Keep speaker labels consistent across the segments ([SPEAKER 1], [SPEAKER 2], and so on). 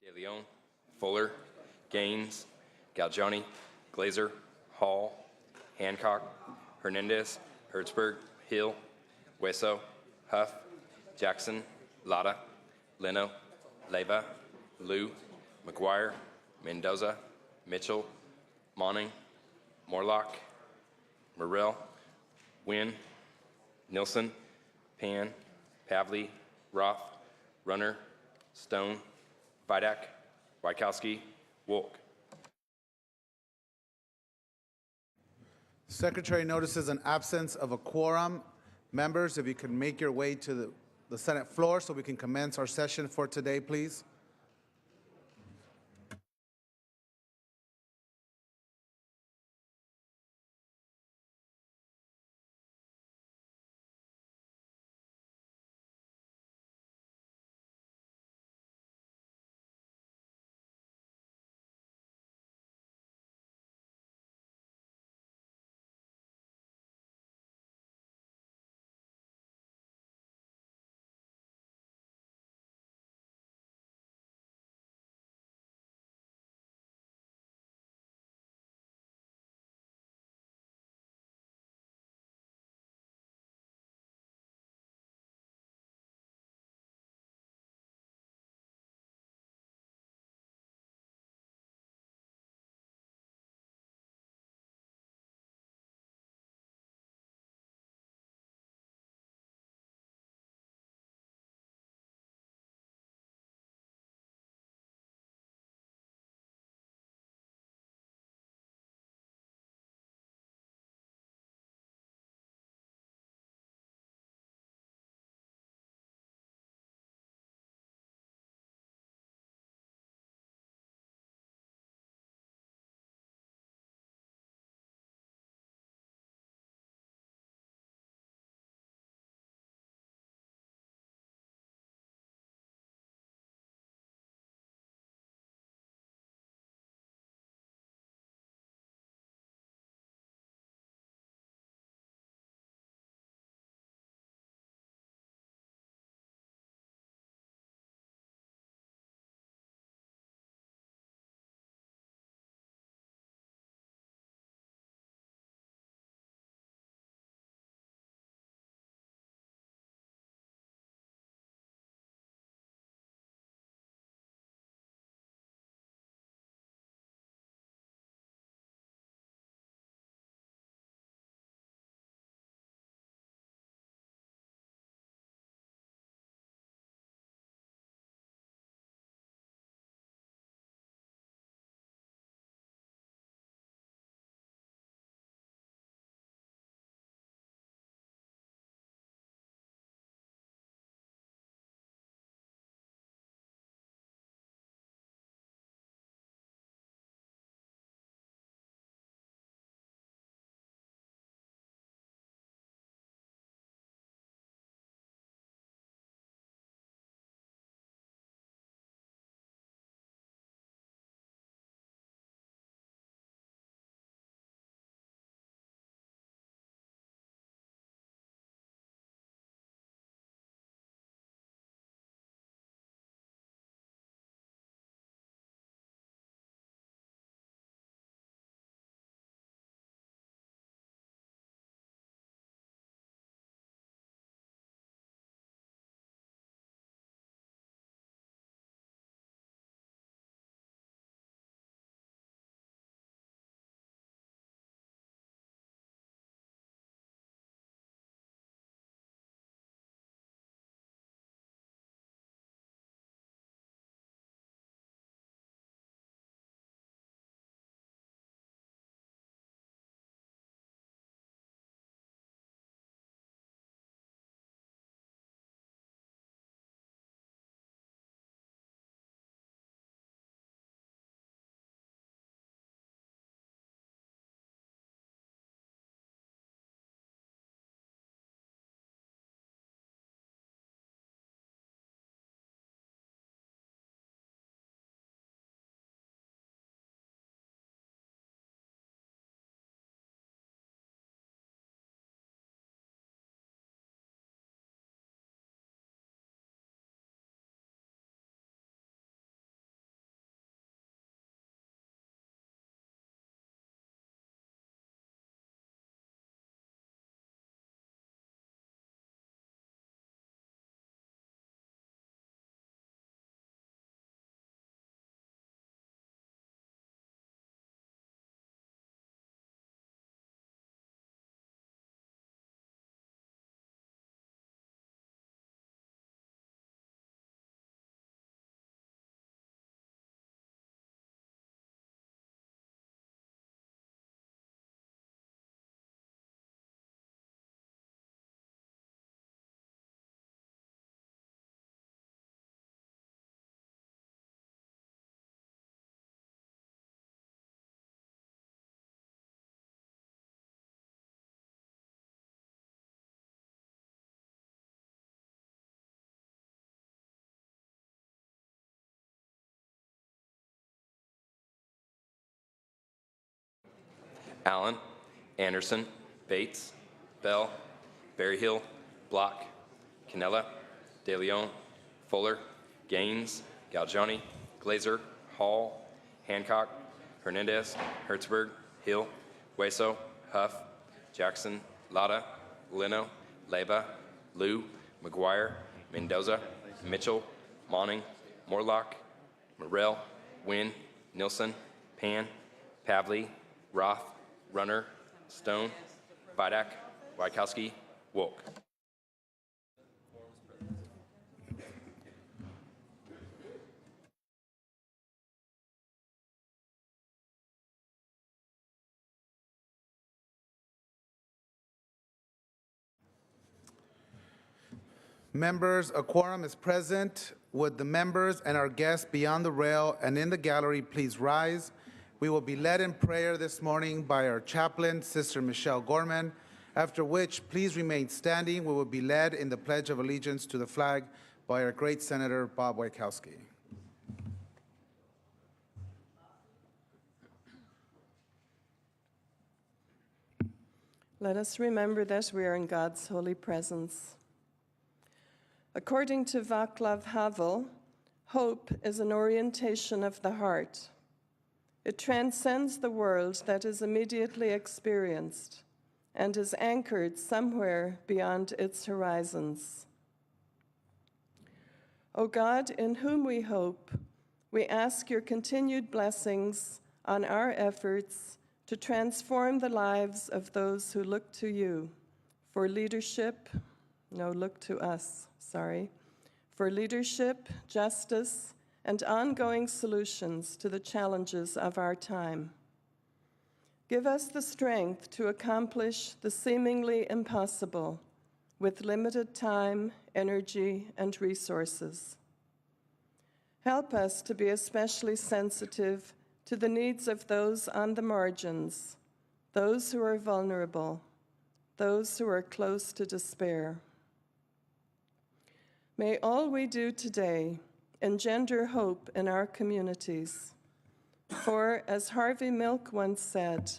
[SPEAKER 1] De Leon, Fuller, Gaines, Galgioni, Glazer, Hall, Hancock, Hernandez, Hertzberg, Hill, Hueso, Huff, Jackson, Latta, Leno, Leyva, Liu, McGuire, Mendoza, Mitchell, Monning, Morlock, Morrell, Wynn, Nilsson, Pan, Pavley, Roth, Runner, Stone, Vidak, Wykowski, Wolk.
[SPEAKER 2] Secretary notices an absence of a quorum. Members, if you can make your way to the Senate floor so we can commence our session for today, please.
[SPEAKER 1] Allen, Anderson, Bates, Bell, Berryhill, Block, Canella, De Leon, Fuller, Gaines, Galgiani, Glazer, Hall, Hancock, Hernandez, Hertzberg, Hill, Hueso, Huff, Jackson, Latta, Leno, Leyva, Liu, McGuire, Mendoza, Mitchell, Monning, Morlock, Morrell, Wynn, Nilsson, Pan, Pavley, Roth, Runner, Stone, Vidak, Wykowski, Wolk.
[SPEAKER 2] Members, a quorum is present. Would the members and our guests beyond the rail and in the gallery please rise? We will be led in prayer this morning by our chaplain, Sister Michelle Gorman, after which please remain standing. We will be led in the Pledge of Allegiance to the flag by our great Senator Bob Wykowski.
[SPEAKER 3] Let us remember that we are in God's holy presence. According to Václav Havel, hope is an orientation of the heart. It transcends the world that is immediately experienced and is anchored somewhere beyond its horizons. O God, in whom we hope, we ask your continued blessings on our efforts to transform the lives of those who look to you for leadership, for leadership, justice, and ongoing solutions to the challenges of our time. Give us the strength to accomplish the seemingly impossible with limited time, energy, and resources. Help us to be especially sensitive to the needs of those on the margins, those who are vulnerable, those who are close to despair. May all we do today engender hope in our communities. For, as Harvey Milk once said,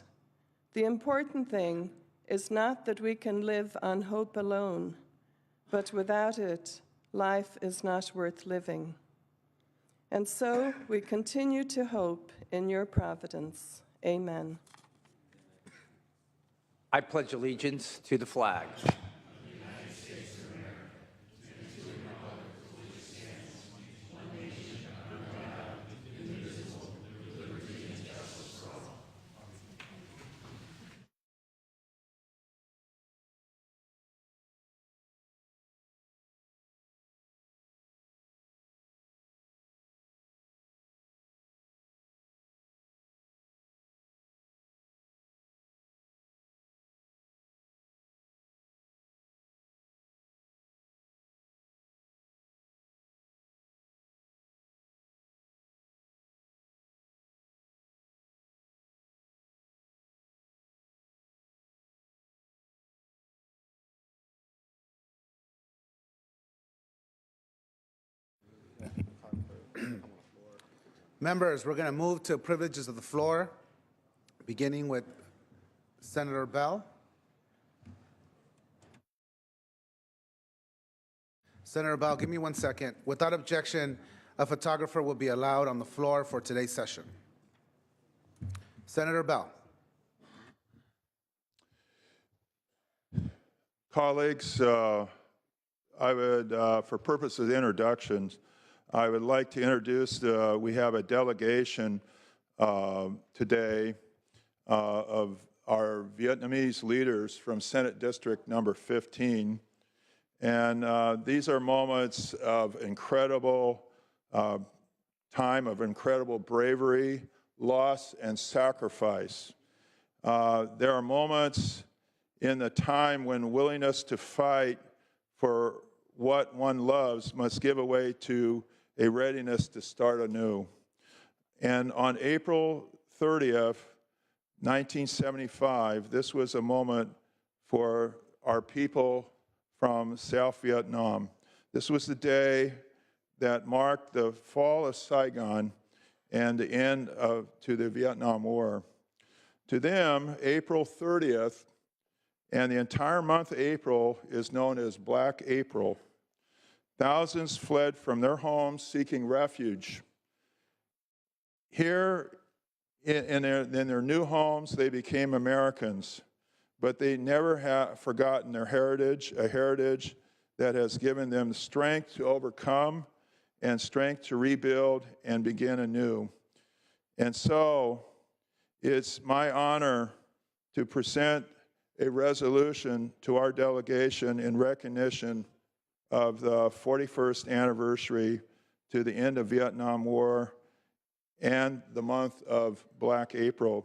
[SPEAKER 3] the important thing is not that we can live on hope alone, but without it, life is not worth living. And so we continue to hope in your providence. Amen.
[SPEAKER 4] I pledge allegiance to the flag
[SPEAKER 2] Members, we're going to move to privileges of the floor, beginning with Senator Bell. Senator Bell, give me 1 second. Without objection, a photographer will be allowed on the floor for today's session. Senator Bell.
[SPEAKER 5] Colleagues, I would, for purposes of introductions, I would like to introduce, we have a delegation today of our Vietnamese leaders from Senate District number 15. And these are moments of incredible time of incredible bravery, loss, and sacrifice. There are moments in the time when willingness to fight for what one loves must give way to a readiness to start anew. And on April 30th, 1975, this was a moment for our people from South Vietnam. This was the day that marked the fall of Saigon and the end to the Vietnam War. To them, April 30th and the entire month of April is known as Black April. Thousands fled from their homes seeking refuge. Here in their new homes, they became Americans, but they never have forgotten their heritage, a heritage that has given them strength to overcome and strength to rebuild and begin anew. And so it's my honor to present a resolution to our delegation in recognition of the 41st anniversary to the end of Vietnam War and the month of Black April.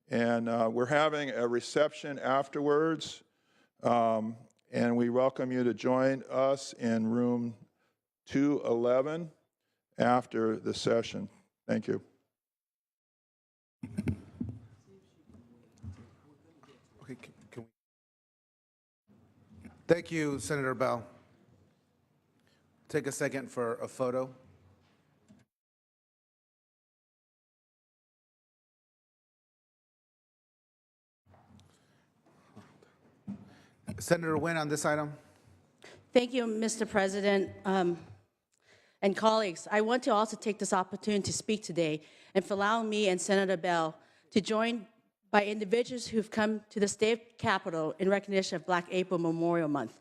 [SPEAKER 5] And we're having a reception afterwards, and we welcome you to join us in room 211 after the session. Thank you.
[SPEAKER 2] Okay, can we? Thank you, Senator Bell. Take a second for a photo. Senator Nguyen on this item.
[SPEAKER 6] Thank you, Mr. President. And colleagues, I want to also take this opportunity to speak today and for allowing me and Senator Bell to join by individuals who've come to the state capitol in recognition of Black April Memorial Month.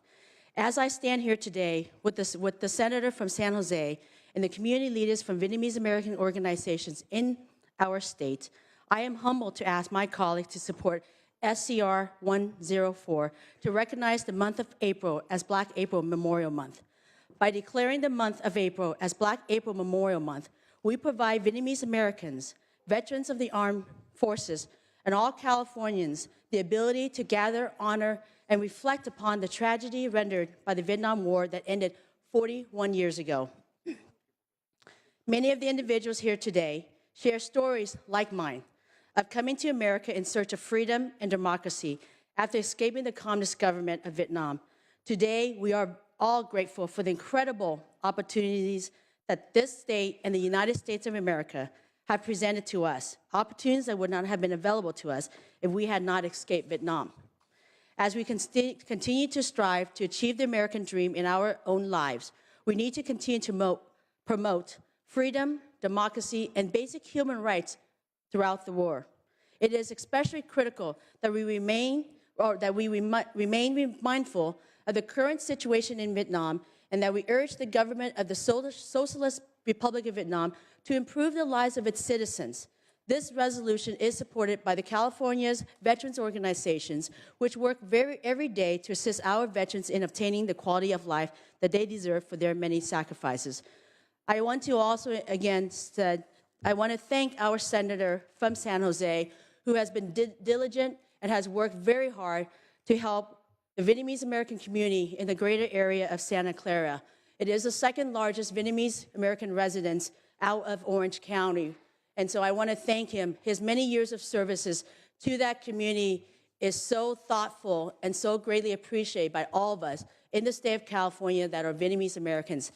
[SPEAKER 6] As I stand here today with the senator from San Jose and the community leaders from Vietnamese American organizations in our state, I am humbled to ask my colleagues to support SCR 104 to recognize the month of April as Black April Memorial Month. By declaring the month of April as Black April Memorial Month, we provide Vietnamese Americans, veterans of the armed forces, and all Californians the ability to gather, honor, and reflect upon the tragedy rendered by the Vietnam War that ended 41 years ago. Many of the individuals here today share stories like mine of coming to America in search of freedom and democracy after escaping the communist government of Vietnam. Today, we are all grateful for the incredible opportunities that this state and the United States of America have presented to us, opportunities that would not have been available to us if we had not escaped Vietnam. As we continue to strive to achieve the American dream in our own lives, we need to continue to promote freedom, democracy, and basic human rights throughout the war. It is especially critical that we remain mindful of the current situation in Vietnam and that we urge the government of the Socialist Republic of Vietnam to improve the lives of its citizens. This resolution is supported by the California's veterans organizations, which work every day to assist our veterans in obtaining the quality of life that they deserve for their many sacrifices. I want to also, again, I want to thank our senator from San Jose, who has been diligent and has worked very hard to help the Vietnamese American community in the greater area of Santa Clara. It is the second largest Vietnamese American residence out of Orange County. And so I want to thank him. His many years of services to that community is so thoughtful and so greatly appreciated by all of us in the state of California that are Vietnamese Americans.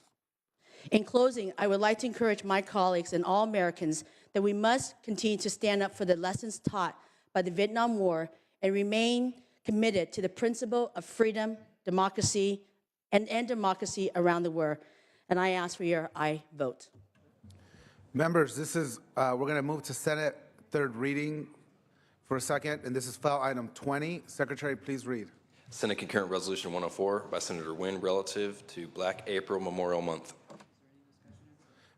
[SPEAKER 6] In closing, I would like to encourage my colleagues and all Americans that we must continue to stand up for the lessons taught by the Vietnam War and remain committed to the principle of freedom, democracy, and democracy around the world. And I ask for your aye vote.
[SPEAKER 2] Members, this is, we're going to move to Senate third reading for a second, and this is file item 20. Secretary, please read.
[SPEAKER 1] Senate Concurrent Resolution 104 by Senator Nguyen relative to Black April Memorial Month.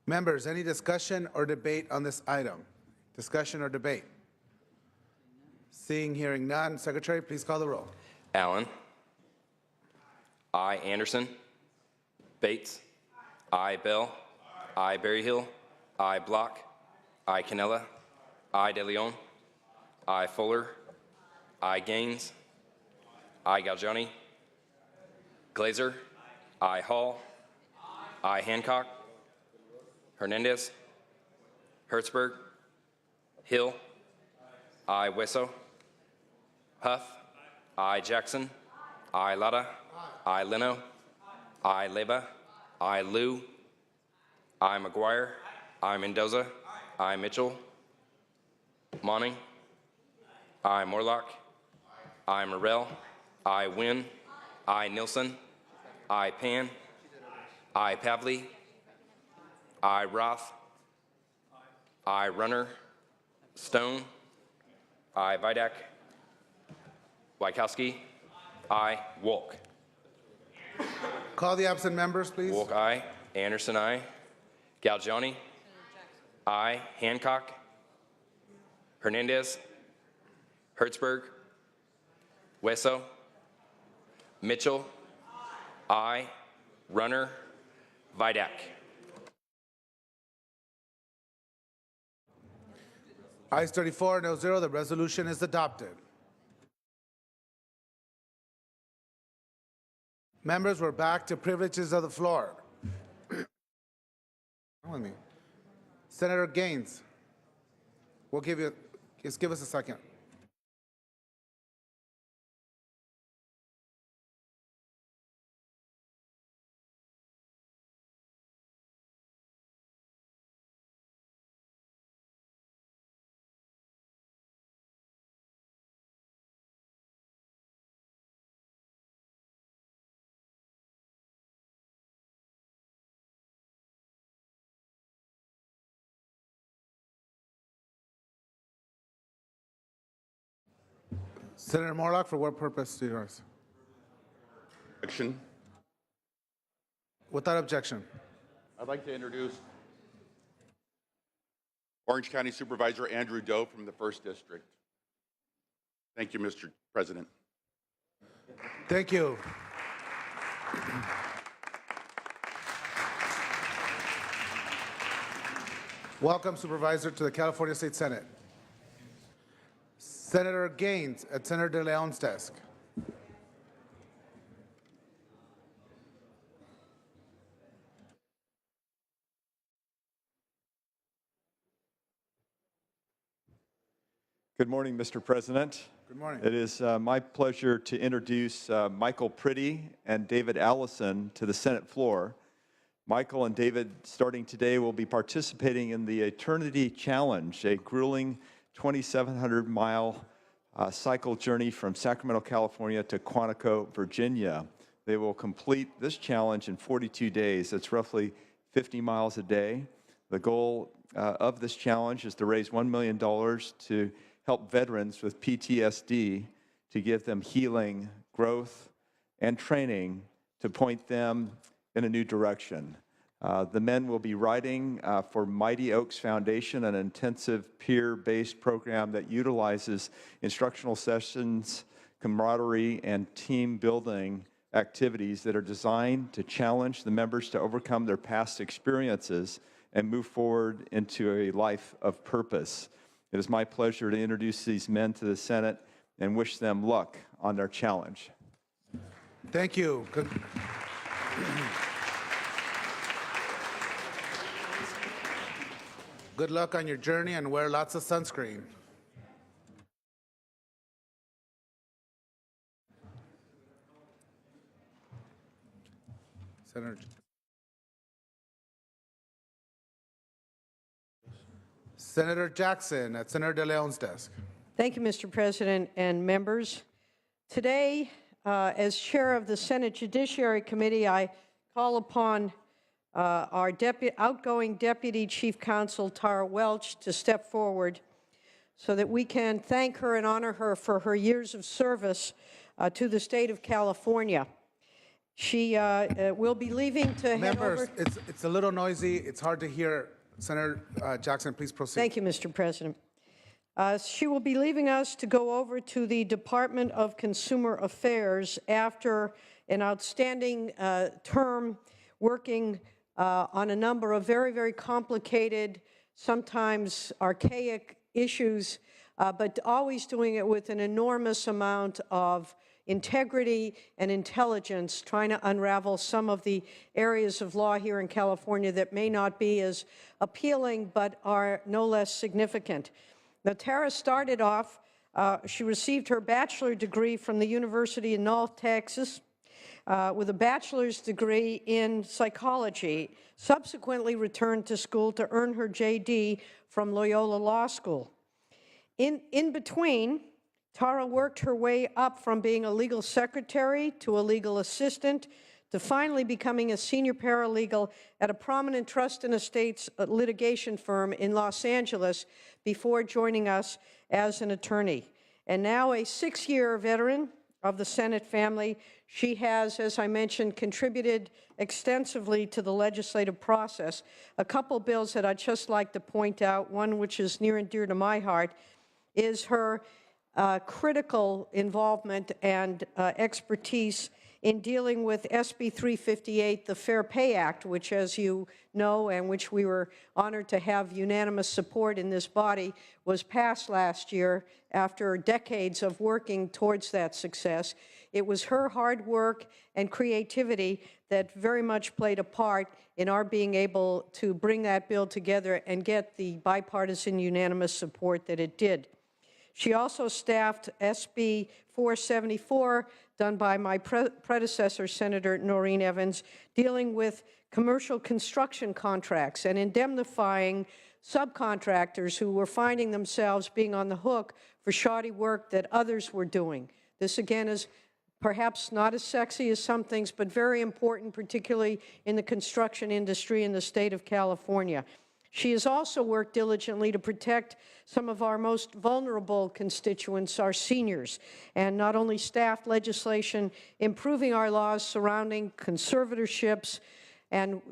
[SPEAKER 2] Members, any discussion or debate on this item? Discussion or debate? Seeing, hearing none. Secretary, please call the roll.
[SPEAKER 1] Allen. I. Anderson. Bates. I. Bell. I. Berryhill. I. Block. I. Cannella. I. De Leon. I. Fuller. I. Gaines. I. Galgiani. Glazer. I. Hall. I. Hancock. Hernandez. Hertzberg. Hill. I. Wesso. Huff. I. Jackson. I. Latta. I. Leno. I. Leba. I. Liu. I. McGuire. I. Mendoza. I. Mitchell. Monning. I. Morlock. I. Morrell. I. Wynn. I. Nilsson. I. Pan. I. Pavley. I. Roth. I. Runner. Stone. I. Vidak. Wykowski. I. Wolk.
[SPEAKER 2] Call the absent members, please.
[SPEAKER 1] Wolk, I. Anderson, I. Galgiani. I. Hancock. Hernandez. Hertzberg. Wesso. Mitchell. I. Runner. Vidak.
[SPEAKER 2] Ayes 34, no 0. The resolution is adopted. Members, we're back to privileges of the floor. Come with me. Senator Gaines, just give us a second. Senator Morlock, for what purpose do you ask?
[SPEAKER 7] Objection.
[SPEAKER 2] Without objection.
[SPEAKER 7] I'd like to introduce Orange County Supervisor Andrew Doe from the 1st District. Thank you, Mr. President.
[SPEAKER 2] Thank you. Welcome, Supervisor, to the California State Senate. Senator Gaines at Senator De Leon's desk.
[SPEAKER 8] Good morning, Mr. President.
[SPEAKER 2] Good morning.
[SPEAKER 8] It is my pleasure to introduce Michael Priddy and David Allison to the Senate floor. Michael and David, starting today, will be participating in the Eternity Challenge, a grueling 2,700-mile cycle journey from Sacramento, California to Quantico, Virginia. They will complete this challenge in 42 days. That's roughly 50 miles a day. The goal of this challenge is to raise $1 million to help veterans with PTSD, to give them healing, growth, and training to point them in a new direction. The men will be riding for Mighty Oaks Foundation, an intensive peer-based program that utilizes instructional sessions, camaraderie, and team-building activities that are designed to challenge the members to overcome their past experiences and move forward into a life of purpose. It is my pleasure to introduce these men to the Senate and wish them luck on their challenge.
[SPEAKER 2] Thank you. Good luck on your journey and wear lots of sunscreen. Senator Jackson at Senator De Leon's desk.
[SPEAKER 9] Thank you, Mr. President and members. Today, as chair of the Senate Judiciary Committee, I call upon our outgoing Deputy Chief Counsel, Tara Welch, to step forward so that we can thank her and honor her for her years of service to the state of California. She will be leaving to head over.
[SPEAKER 2] Members, it's a little noisy. It's hard to hear. Senator Jackson, please proceed.
[SPEAKER 9] Thank you, Mr. President. She will be leaving us to go over to the Department of Consumer Affairs after an outstanding term working on a number of very, very complicated, sometimes archaic issues, but always doing it with an enormous amount of integrity and intelligence, trying to unravel some of the areas of law here in California that may not be as appealing but are no less significant. Now, Tara started off, she received her bachelor degree from the University of North Texas with a bachelor's degree in psychology, subsequently returned to school to earn her JD from Loyola Law School. In between, Tara worked her way up from being a legal secretary to a legal assistant to finally becoming a senior paralegal at a prominent trust and estates litigation firm in Los Angeles before joining us as an attorney. And now a 6-year veteran of the Senate family, she has, as I mentioned, contributed extensively to the legislative process. A couple bills that I'd just like to point out, one which is near and dear to my heart, is her critical involvement and expertise in dealing with SB 358, the Fair Pay Act, which, as you know, and which we were honored to have unanimous support in this body, was passed last year after decades of working towards that success. It was her hard work and creativity that very much played a part in our being able to bring that bill together and get the bipartisan unanimous support that it did. She also staffed SB 474, done by my predecessor, Senator Noreen Evans, dealing with commercial construction contracts and indemnifying subcontractors who were finding themselves being on the hook for shoddy work that others were doing. This, again, is perhaps not as sexy as some things, but very important, particularly in the construction industry in the state of California. She has also worked diligently to protect some of our most vulnerable constituents, our seniors, and not only staffed legislation improving our laws surrounding conservatorships and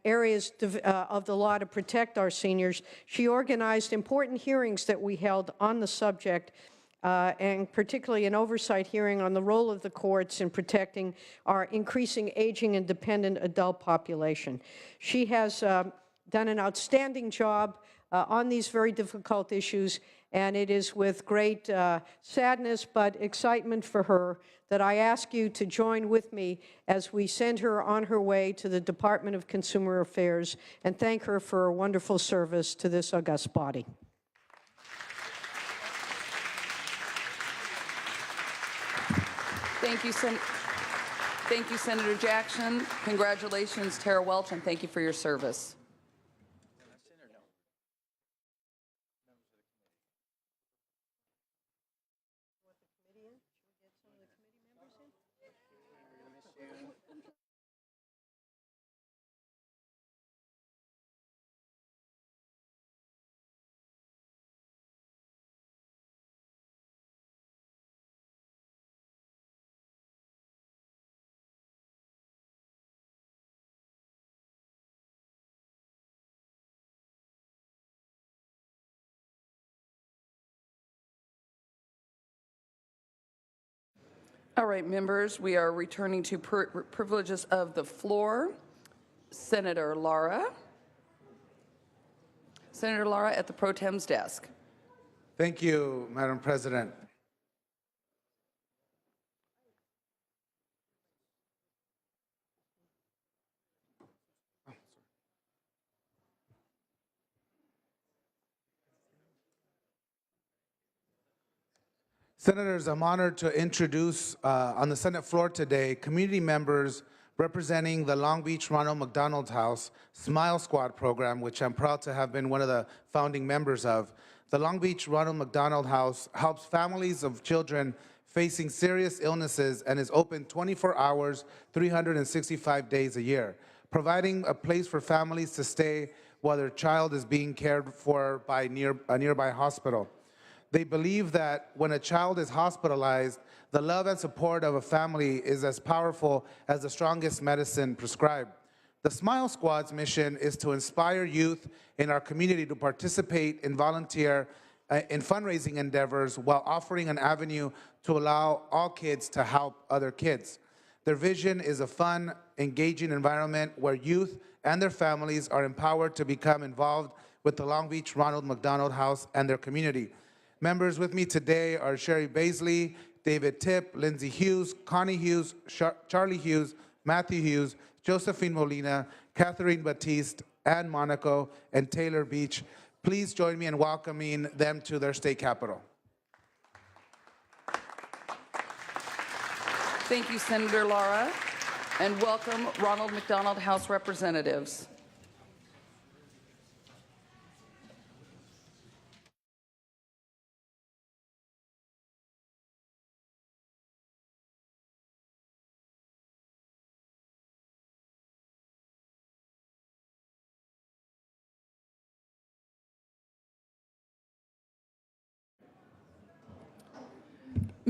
[SPEAKER 9] areas of the law to protect our seniors. She organized important hearings that we held on the subject, and particularly an oversight hearing on the role of the courts in protecting our increasing aging and dependent adult population. She has done an outstanding job on these very difficult issues, and it is with great sadness but excitement for her that I ask you to join with me as we send her on her way to the Department of Consumer Affairs and thank her for her wonderful service to this august body.
[SPEAKER 10] Thank you, Senator Jackson. Congratulations, Tara Welch, and thank you for your service. All right, members, we are returning to privileges of the floor. Senator Lara. Senator Lara at the Pro Tem's desk.
[SPEAKER 2] Thank you, Madam President. Senators, I'm honored to introduce on the Senate floor today community members representing the Long Beach Ronald McDonald House Smile Squad program, which I'm proud to have been one of the founding members of. The Long Beach Ronald McDonald House helps families of children facing serious illnesses and is open 24 hours, 365 days a year, providing a place for families to stay while their child is being cared for by a nearby hospital. They believe that when a child is hospitalized, the love and support of a family is as powerful as the strongest medicine prescribed. The Smile Squad's mission is to inspire youth in our community to participate and volunteer in fundraising endeavors while offering an avenue to allow all kids to help other kids. Their vision is a fun, engaging environment where youth and their families are empowered to become involved with the Long Beach Ronald McDonald House and their community. Members with me today are Sherry Baisley, David Tipp, Lindsay Hughes, Connie Hughes, Charlie Hughes, Matthew Hughes, Josephine Molina, Catherine Batiste, Ann Monaco, and Taylor Beach. Please join me in welcoming them to their state capitol.
[SPEAKER 10] Thank you, Senator Lara, and welcome Ronald McDonald House representatives.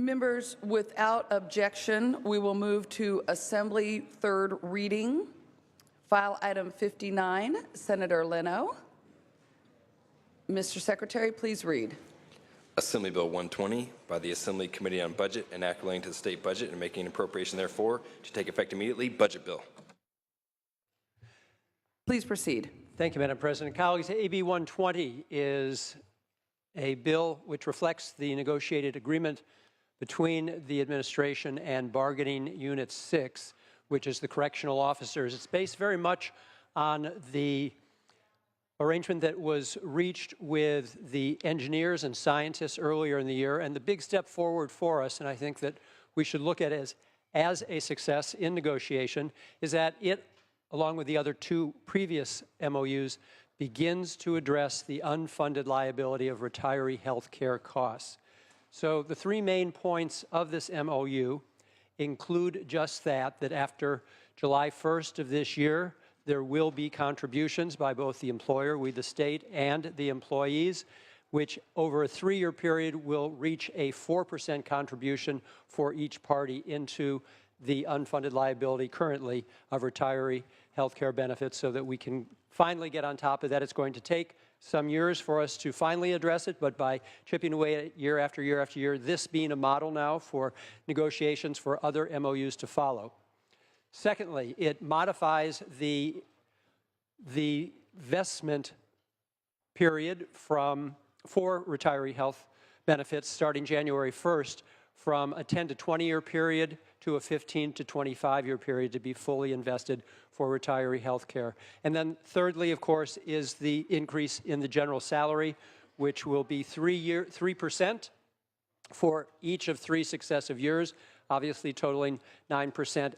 [SPEAKER 10] Members, without objection, we will move to Assembly third reading. File item 59, Senator Leno. Mr. Secretary, please read.
[SPEAKER 1] Assembly Bill 120 by the Assembly Committee on Budget and Act relating to the state budget and making an appropriation therefore to take effect immediately. Budget bill.
[SPEAKER 10] Please proceed.
[SPEAKER 11] Thank you, Madam President. Colleagues, AB 120 is a bill which reflects the negotiated agreement between the administration and Bargaining Unit 6, which is the correctional officers. It's based very much on the arrangement that was reached with the engineers and scientists earlier in the year, and the big step forward for us, and I think that we should look at it as a success in negotiation, is that it, along with the other two previous MOUs, begins to address the unfunded liability of retiree health care costs. So the three main points of this MOU include just that after July 1st of this year, there will be contributions by both the employer, we the state, and the employees, which over a 3-year period will reach a 4% contribution for each party into the unfunded liability currently of retiree health care benefits, so that we can finally get on top of that. It's going to take some years for us to finally address it, but by chipping away at it year after year after year, this being a model now for negotiations for other MOUs to follow. Secondly, it modifies the vestment period for retiree health benefits starting January 1st from a 10 to 20-year period to a 15 to 25-year period to be fully invested for retiree health care. And then thirdly, of course, is the increase in the general salary, which will be 3% for each of 3 successive years, obviously totaling 9%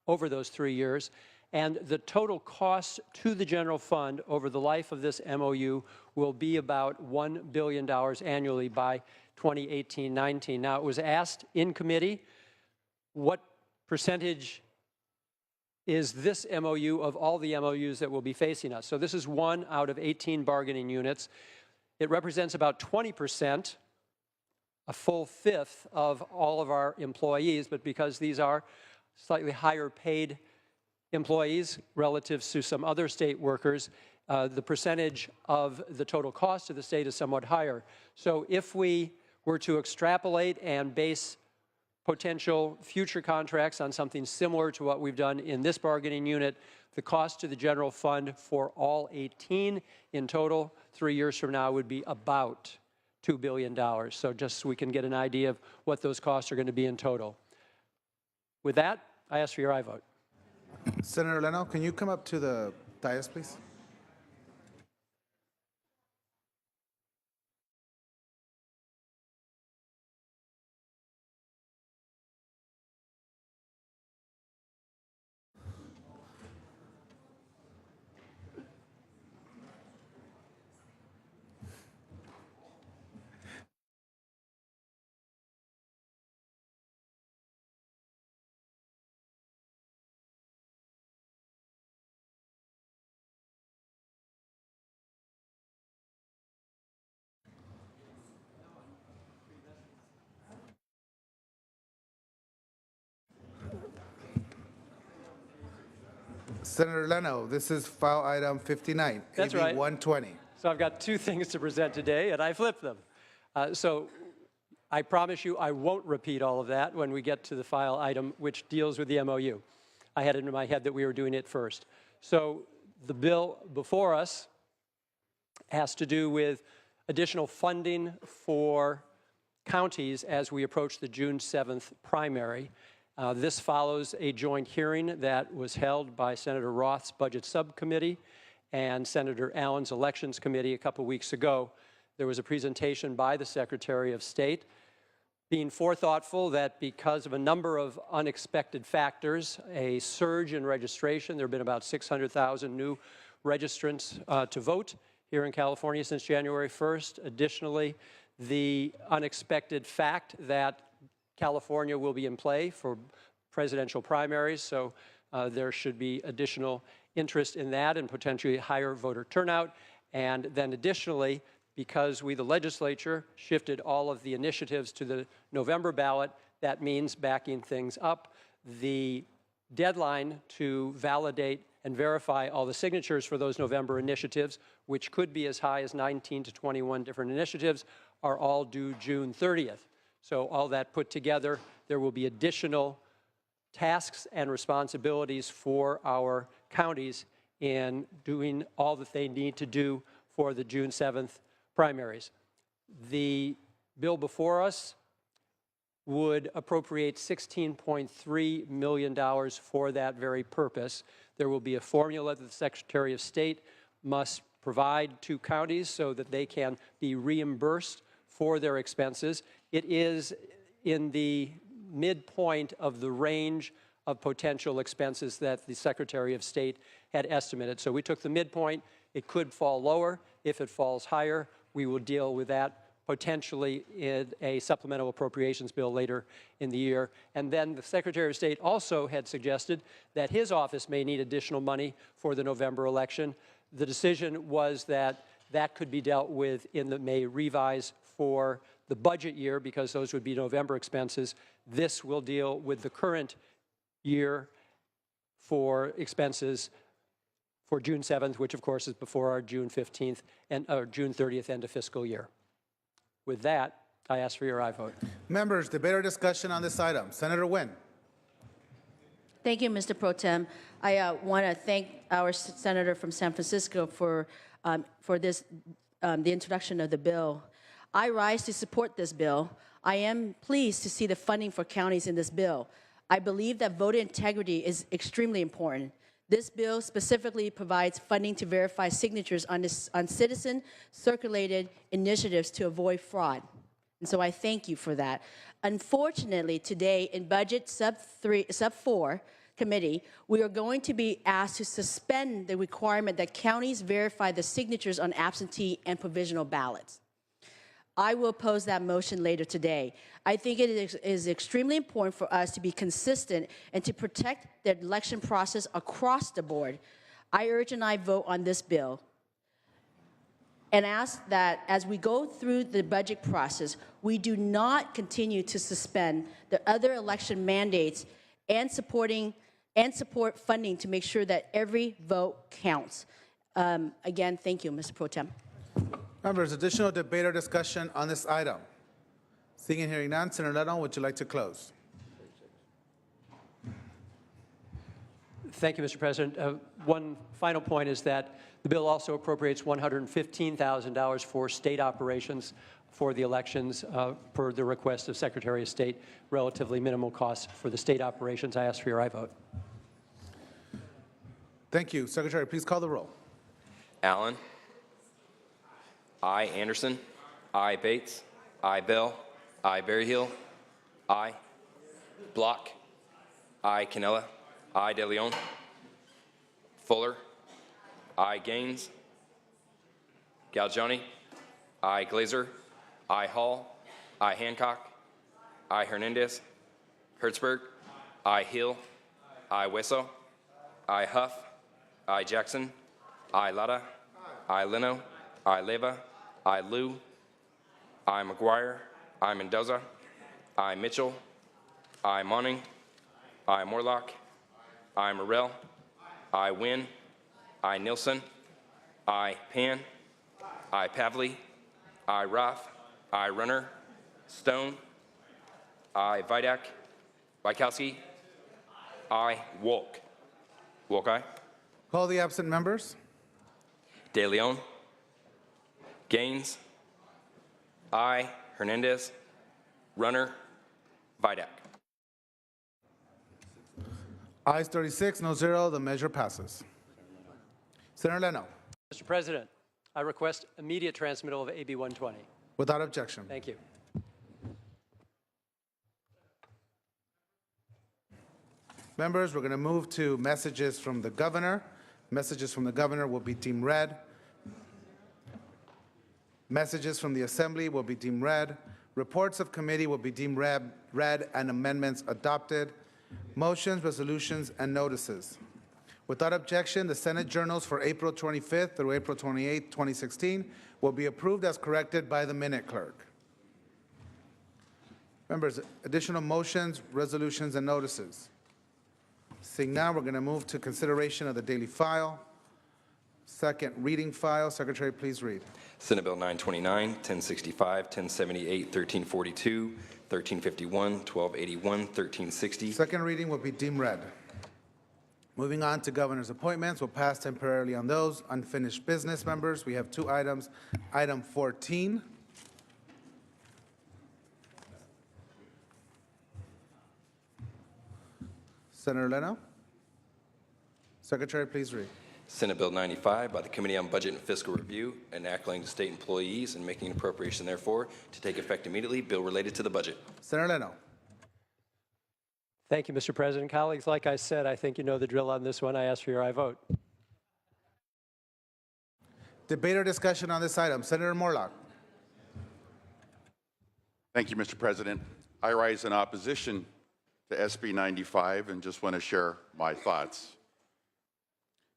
[SPEAKER 11] over those 3 years. And the total cost to the general fund over the life of this MOU will be about $1 billion annually by 2018-19. Now, it was asked in committee, what percentage is this MOU of all the MOUs that will be facing us? So this is 1 out of 18 bargaining units. It represents about 20%, a full fifth of all of our employees, but because these are slightly higher paid employees relative to some other state workers, the percentage of the total cost of the state is somewhat higher. So if we were to extrapolate and base potential future contracts on something similar to what we've done in this bargaining unit, the cost to the general fund for all 18 in total 3 years from now would be about $2 billion. So just so we can get an idea of what those costs are going to be in total. With that, I ask for your aye vote.
[SPEAKER 2] Senator Leno, can you come up to the dais, please? Senator Leno, this is file item 59,
[SPEAKER 11] That's
[SPEAKER 2] AB
[SPEAKER 11] right.
[SPEAKER 2] 120.
[SPEAKER 11] So I've got 2 things to present today, and I flipped them. So I promise you I won't repeat all of that when we get to the file item which deals with the MOU. I had it in my head that we were doing it first. So the bill before us has to do with additional funding for counties as we approach the June 7th primary. This follows a joint hearing that was held by Senator Roth's Budget Subcommittee and Senator Allen's Elections Committee a couple weeks ago. There was a presentation by the Secretary of State being forethoughtful that because of a number of unexpected factors, a surge in registration, there have been about 600,000 new registrants to vote here in California since January 1st. Additionally, the unexpected fact that California will be in play for presidential primaries, so there should be additional interest in that and potentially higher voter turnout. And then additionally, Because we, the legislature, shifted all of the initiatives to the November ballot, that means backing things up. The deadline to validate and verify all the signatures for those November initiatives, which could be as high as 19 to 21 different initiatives, are all due June 30th. So all that put together, there will be additional tasks and responsibilities for our counties in doing all that they need to do for the June 7th primaries. The bill before us would appropriate $16.3 million for that very purpose. There will be a formula that the Secretary of State must provide to counties so that they can be reimbursed for their expenses. It is in the midpoint of the range of potential expenses that the Secretary of State had estimated. So we took the midpoint. It could fall lower. If it falls higher, we will deal with that potentially in a supplemental appropriations bill later in the year. And then the Secretary of State also had suggested that his office may need additional money for the November election. The decision was that that could be dealt with in the May revise for the budget year because those would be November expenses. This will deal with the current year for expenses for June 7th, which of course is before our June 15th and June 30th end of fiscal year. With that, I ask for your aye vote.
[SPEAKER 2] Members, debate or discussion on this item. Senator Nguyen.
[SPEAKER 6] Thank you, Mr. Pro Tem. I want to thank our senator from San Francisco for this, the introduction of the bill. I rise to support this bill. I am pleased to see the funding for counties in this bill. I believe that voter integrity is extremely important. This bill specifically provides funding to verify signatures on citizen-circulated initiatives to avoid fraud. And so I thank you for that. Unfortunately, today in Budget Sub 4 Committee, we are going to be asked to suspend the requirement that counties verify the signatures on absentee and provisional ballots. I will oppose that motion later today. I think it is extremely important for us to be consistent and to protect the election process across the board. I urge and I vote on this bill and ask that as we go through the budget process, we do not continue to suspend the other election mandates and support funding to make sure that every vote counts. Again, thank you, Mr. Pro Tem.
[SPEAKER 2] Members, additional debate or discussion on this item? Seeing and hearing none, Senator Leno, would you like to close?
[SPEAKER 11] Thank you, Mr. President. One final point is that the bill also appropriates $115,000 for state operations for the elections per the request of Secretary of State, relatively minimal costs for the state operations. I ask for your aye vote.
[SPEAKER 2] Thank you. Secretary, please call the roll.
[SPEAKER 1] Allen. Aye. Anderson. Aye. Bates. Aye. Bell. Aye. Berryhill. Aye. Block. Aye. Canella. Aye. De Leon. Fuller. Aye. Gaines. Galgiani. Aye. Glazer. Aye. Hall. Aye. Hancock. Aye. Hernandez. Hertzberg. Aye. Hill. Aye. Wesso. Aye. Huff. Aye. Jackson. Aye. Lara. Aye. Leno. Aye. Leva. Aye. Liu. Aye. McGuire. Aye. Mendoza. Aye. Mitchell. Aye. Monning. Aye. Morlock. Aye. Morrell. Aye. Wynn. Aye. Nilsson. Aye. Pan. Aye. Pavley. Aye. Roth. Aye. Runner. Stone. Aye. Vidak. Wykowski. Aye. Wolk. Wolk, aye.
[SPEAKER 2] Call the absent members.
[SPEAKER 1] De Leon. Gaines. Aye. Hernandez. Runner. Vidak.
[SPEAKER 2] Ayes 36, no 0. The measure passes. Senator Leno,
[SPEAKER 11] Mr. President, I request immediate transmittal of AB 120.
[SPEAKER 2] without objection.
[SPEAKER 11] Thank you.
[SPEAKER 2] Members, we're going to move to messages from the governor. Messages from the governor will be deemed read. Messages from the assembly will be deemed read. Reports of committee will be deemed read and amendments adopted. Motions, resolutions, and notices. Without objection, the Senate journals for April 25th through April 28th, 2016 will be approved as corrected by the minute clerk. Members, additional motions, resolutions, and notices. Seeing none, we're going to move to consideration of the daily file. Second reading file. Secretary, please read.
[SPEAKER 1] Senate Bill 929, 1065, 1078, 1342, 1351, 1281, 1360.
[SPEAKER 2] Second reading will be deemed read. Moving on to governor's appointments, we'll pass temporarily on those. Unfinished business, members, we have two items. Item 14. Senator Leno. Secretary, please read.
[SPEAKER 1] Senate Bill 95 by the Committee on Budget and Fiscal Review, enacting to state employees and making an appropriation therefore to take effect immediately. Bill related to the budget.
[SPEAKER 2] Senator Leno.
[SPEAKER 11] Thank you, Mr. President. Colleagues, like I said, I think you know the drill on this one. I ask for your aye vote.
[SPEAKER 2] Debate or discussion on this item. Senator Morlock.
[SPEAKER 7] Thank you, Mr. President. I rise in opposition to SB 95 and just want to share my thoughts.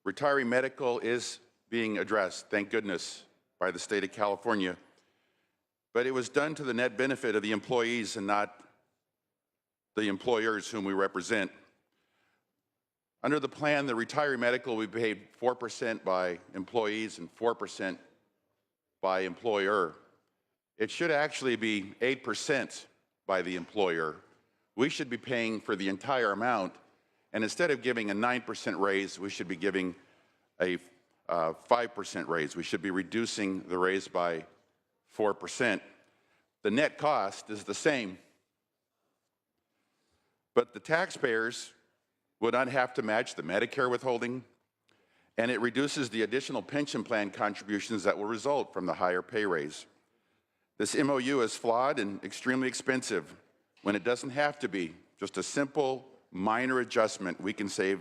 [SPEAKER 7] Retiree medical is being addressed, thank goodness, by the state of California, but it was done to the net benefit of the employees and not the employers whom we represent. Under the plan, the retiree medical will be paid 4% by employees and 4% by employer. It should actually be 8% by the employer. We should be paying for the entire amount, and instead of giving a 9% raise, we should be giving a 5% raise. We should be reducing the raise by 4%. The net cost is the same, but the taxpayers would not have to match the Medicare withholding, and it reduces the additional pension plan contributions that will result from the higher pay raise. This MOU is flawed and extremely expensive when it doesn't have to be. Just a simple, minor adjustment, we can save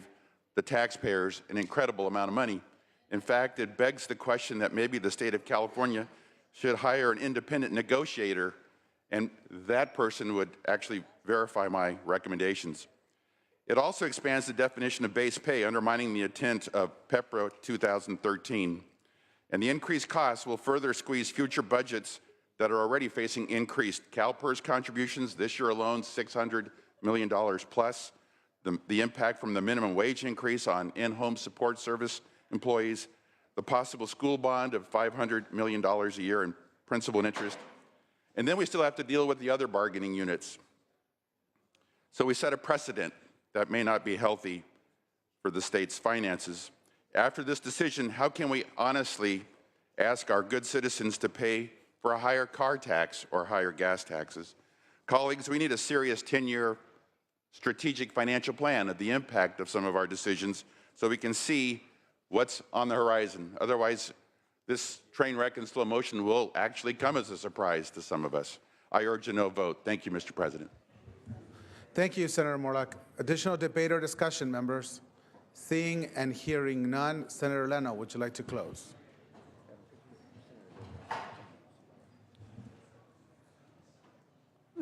[SPEAKER 7] the taxpayers an incredible amount of money. In fact, it begs the question that maybe the state of California should hire an independent negotiator, and that person would actually verify my recommendations. It also expands the definition of base pay, undermining the intent of PEPRA 2013. And the increased costs will further squeeze future budgets that are already facing increased CalPERS contributions. This year alone, $600 million plus. The impact from the minimum wage increase on in-home support service employees, the possible school bond of $500 million a year in principal and interest. And then we still have to deal with the other bargaining units. So we set a precedent that may not be healthy for the state's finances. After this decision, how can we honestly ask our good citizens to pay for a higher car tax or higher gas taxes? Colleagues, we need a serious 10-year strategic financial plan of the impact of some of our decisions so we can see what's on the horizon. Otherwise, this train wreck in slow motion will actually come as a surprise to some of us. I urge a no vote. Thank you, Mr. President.
[SPEAKER 2] Thank you, Senator Morlock. Additional debate or discussion, members? Seeing and hearing none, Senator Leno, would you like to close?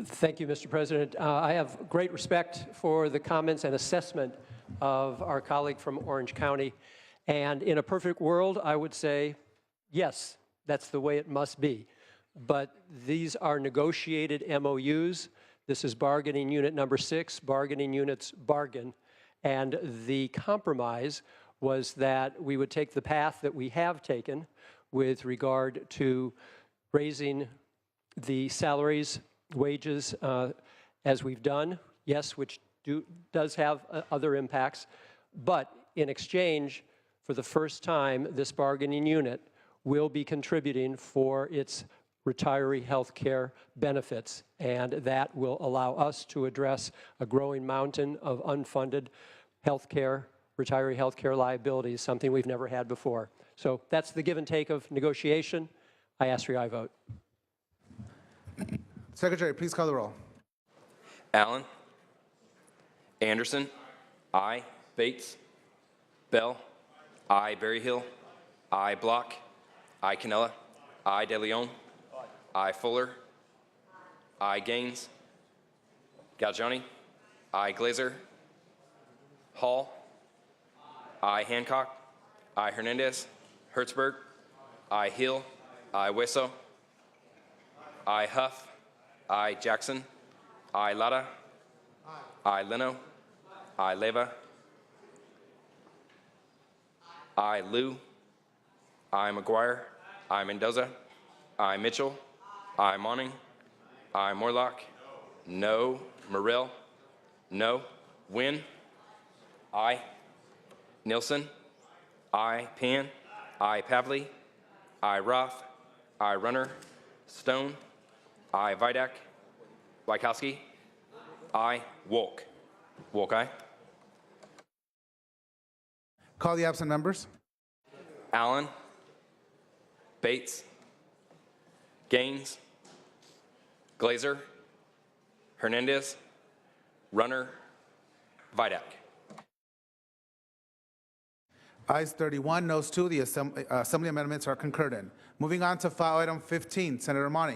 [SPEAKER 11] Thank you, Mr. President. I have great respect for the comments and assessment of our colleague from Orange County. And in a perfect world, I would say, yes, that's the way it must be. But these are negotiated MOUs. This is bargaining unit number 6, bargaining units bargain. And the compromise was that we would take the path that we have taken with regard to raising the salaries, wages, as we've done, yes, which does have other impacts. But in exchange, for the first time, this bargaining unit will be contributing for its retiree health care benefits, and that will allow us to address a growing mountain of unfunded health care, retiree health care liabilities, something we've never had before. So that's the give and take of negotiation. I ask for your aye vote.
[SPEAKER 2] Secretary, please call the roll.
[SPEAKER 1] Allen. Anderson. Aye. Bates. Bell. Aye. Berryhill. Aye. Block. Aye. Cannella. Aye. De Leon. Aye. Fuller. Aye. Gaines. Galgiani. Aye. Glazer. Hall. I. Hancock. I. Hernandez. Hertzberg. I. Hill. I. Weso. I. Huff. I. Jackson. I. Lara. I. Leno. I. Leva. I. Liu. I. McGuire. I. Mendoza. I. Mitchell. I. Monning. I. Morlock. No. Morrell. No. Wynn. I. Nielsen. I. Pan. I. Pavley. I. Roth. I. Runner. Stone. I. Vidak. Wykowski. I. Wolk. Wolk, aye.
[SPEAKER 2] Call the absent members.
[SPEAKER 1] Allen. Bates. Gaines. Glazer. Hernandez. Runner. Vidak.
[SPEAKER 2] Ayes 31, noes 2. The Assembly amendments are concurred in. Moving on to file item 15, Senator Money.